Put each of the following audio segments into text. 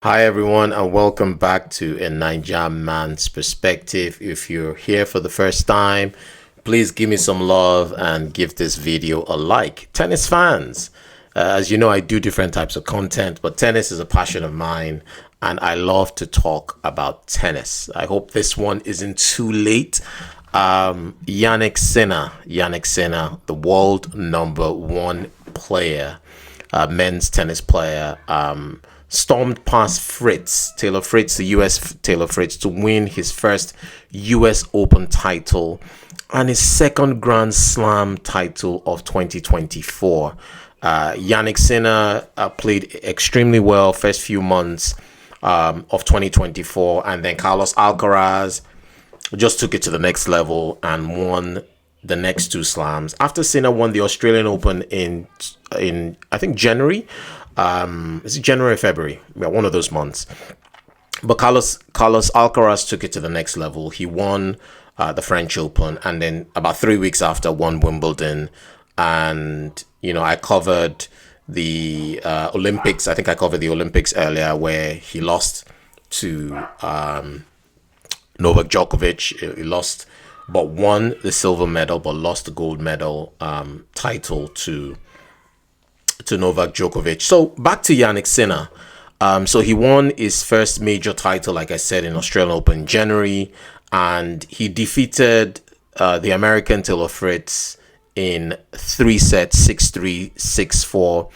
Hi everyone and welcome back to a Niger Man's Perspective. If you're here for the first time, please give me some love and give this video a like. Tennis fans, as you know, I do different types of content, but tennis is a passion of mine and I love to talk about tennis. I hope this one isn't too late. Jannik Sinner, the world number one player, men's tennis player, stormed past Taylor Fritz, the US Taylor Fritz, to win his first US Open title and his second Grand Slam title of 2024. Jannik Sinner played extremely well first few months of 2024, and then Carlos Alcaraz just took it to the next level and won the next two slams. After Sinner won the Australian Open in I think January, is it January or February? Yeah, one of those months. But Carlos Alcaraz took it to the next level. He won the French Open, and then about 3 weeks after, won Wimbledon. And I covered the Olympics. I think I covered the Olympics earlier, where he lost to Novak Djokovic. He lost, but won the silver medal, but lost the gold medal title to Novak Djokovic. So back to Jannik Sinner. So he won his first major title, like I said, in Australian Open in January, and he defeated the American Taylor Fritz in 3 sets, 6-3, 6-4,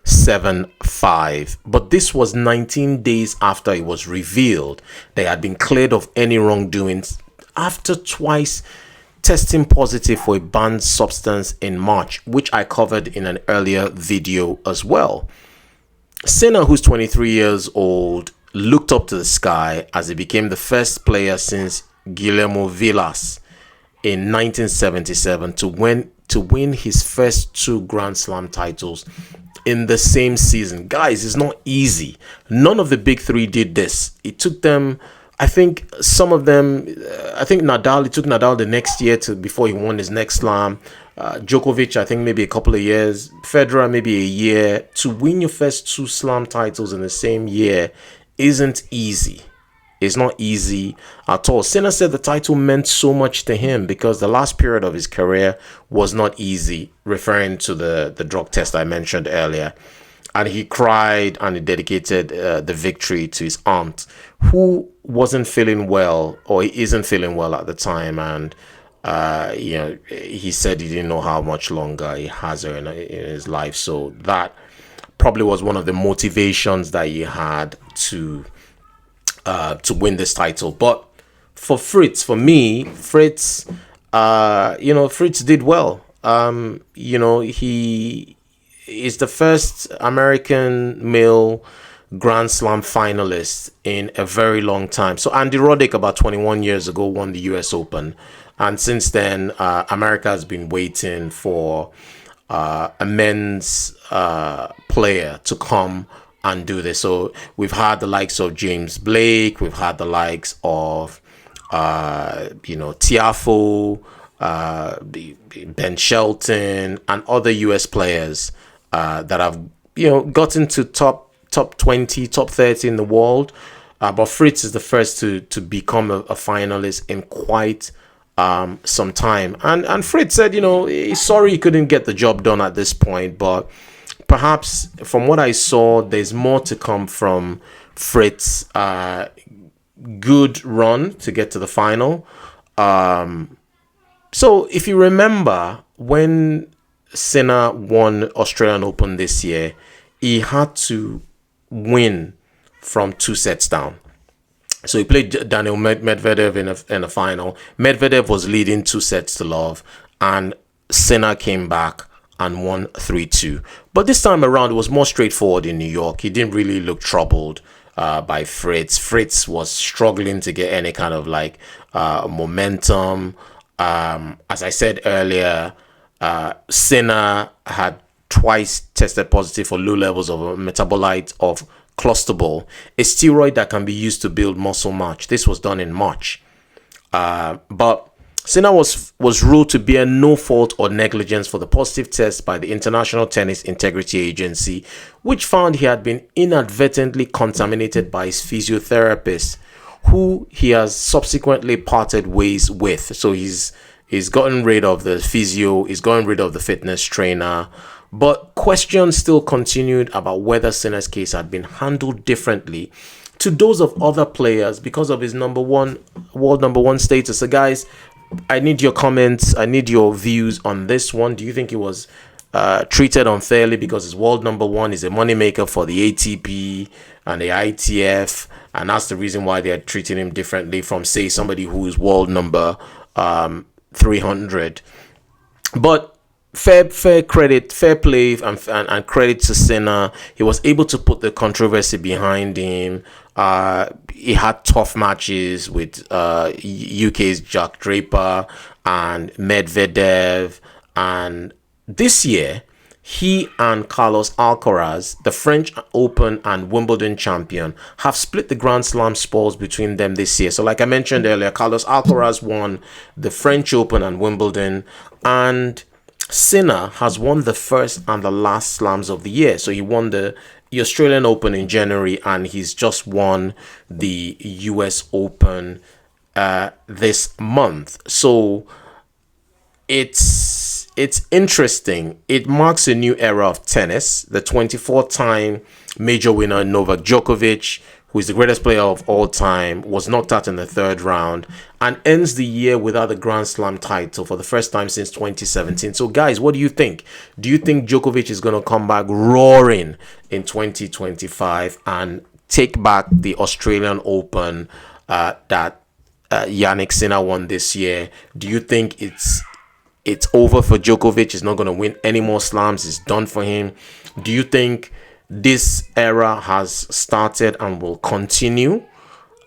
7-5. But this was 19 days after it was revealed they had been cleared of any wrongdoings after twice testing positive for a banned substance in March, which I covered in an earlier video as well. Sinner, who's 23 years old, looked up to the sky as he became the first player since Guillermo Vilas in 1977 to win his first two Grand Slam titles in the same season. Guys, it's not easy. None of the big three did this. It took them, I think some of them, I think Nadal, it took Nadal the next year before he won his next slam. Djokovic, I think maybe a couple of years. Federer, maybe a year. To win your first two slam titles in the same year isn't easy. It's not easy at all. Sinner said the title meant so much to him because the last period of his career was not easy, referring to the drug test I mentioned earlier. And he cried and he dedicated the victory to his aunt, who wasn't feeling well, or he isn't feeling well at the time. And, he said he didn't know how much longer he has her in his life. So that probably was one of the motivations that he had to win this title. But for Fritz, Fritz did well. He is the first American male Grand Slam finalist in a very long time. So Andy Roddick, about 21 years ago, won the US Open. And since then, America has been waiting for a men's player to come and do this. So we've had the likes of James Blake. We've had the likes of, Tiafoe, Ben Shelton, and other US players that have gotten to top 20, top 30 in the world, but Fritz is the first to become a finalist in quite some time. And Fritz said, he's sorry he couldn't get the job done at this point, but perhaps from what I saw, there's more to come from Fritz. Good run to get to the final. So if you remember, when Sinner won Australian Open this year, he had to win from 2 sets down. So he played Daniel Medvedev in a final. Medvedev was leading 2-0, and Sinner came back and won 3-2. But this time around, it was more straightforward in New York. He didn't really look troubled by Fritz. Fritz was struggling to get any kind of momentum. As I said earlier, Sinner had twice tested positive for low levels of a metabolite of clostebol, a steroid that can be used to build muscle mass. This was done in March. But Sinner was ruled to bear no fault or negligence for the positive test by the International Tennis Integrity Agency, which found he had been inadvertently contaminated by his physiotherapist, who he has subsequently parted ways with. So he's gotten rid of the physio, he's gotten rid of the fitness trainer, but questions still continued about whether Sinner's case had been handled differently to those of other players because of his world number one status. So guys, I need your comments. I need your views on this one. Do you think he was treated unfairly because his world number one is a moneymaker for the ATP and the ITF, and that's the reason why they are treating him differently from, say, somebody who is world number 300? But fair credit, fair play, and credit to Sinner. He was able to put the controversy behind him. He had tough matches with UK's Jack Draper and Medvedev, and this year he and Carlos Alcaraz, the French Open and Wimbledon champion, have split the Grand Slam spoils between them this year. So like I mentioned earlier, Carlos Alcaraz won the French Open and Wimbledon, and Sinner has won the first and the last slams of the year. So he won the Australian Open in January, and he's just won the US Open this month. So it's interesting. It marks a new era of tennis. The 24-time major winner Novak Djokovic, who is the greatest player of all time, was knocked out in the third round and ends the year without a Grand Slam title for the first time since 2017. So guys, what do you think? Do you think Djokovic is going to come back roaring in 2025 and take back the Australian Open that Jannik Sinner won this year? Do you think it's over for Djokovic? He's not going to win any more slams. It's done for him. Do you think this era has started and will continue,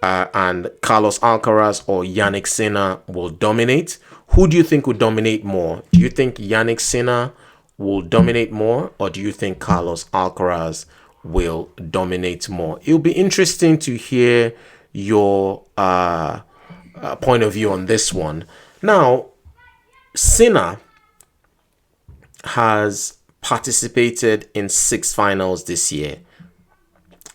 and Carlos Alcaraz or Jannik Sinner will dominate? Who do you think will dominate more? Do you think Jannik Sinner will dominate more, or do you think Carlos Alcaraz will dominate more? It'll be interesting to hear your point of view on this one. Now, Sinner has participated in 6 finals this year,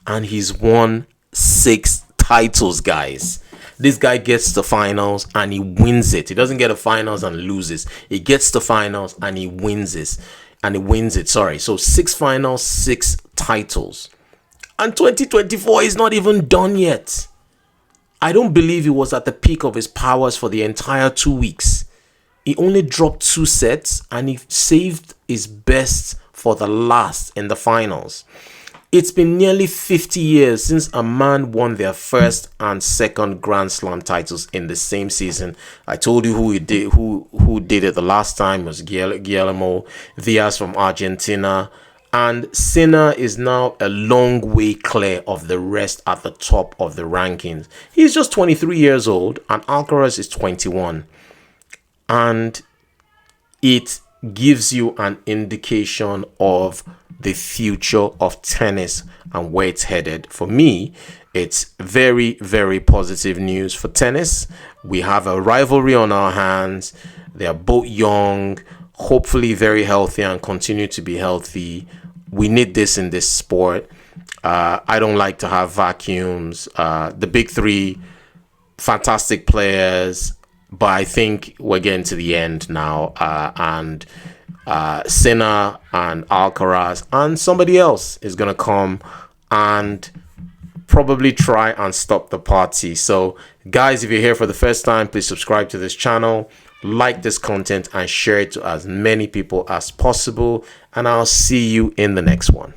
and he's won 6 titles, guys. This guy gets to finals and he wins it. He doesn't get to finals and loses. He gets to finals and he wins it. Sorry. So 6 finals, 6 titles. And 2024 is not even done yet. I don't believe he was at the peak of his powers for the entire 2 weeks. He only dropped 2 sets and he saved his best for the last in the finals. It's been nearly 50 years since a man won their first and second Grand Slam titles in the same season. I told you who did it the last time. It was Guillermo Diaz from Argentina. And Sinner is now a long way clear of the rest at the top of the rankings. He's just 23 years old and Alcaraz is 21. And it gives you an indication of the future of tennis and where it's headed. For me, it's very, very positive news for tennis. We have a rivalry on our hands. They are both young, hopefully very healthy and continue to be healthy. We need this in this sport. I don't like to have vacuums. The big 3, fantastic players, but I think we're getting to the end now. And Sinner and Alcaraz and somebody else is going to come and probably try and stop the party. So guys, if you're here for the first time, please subscribe to this channel, like this content and share it to as many people as possible. And I'll see you in the next one.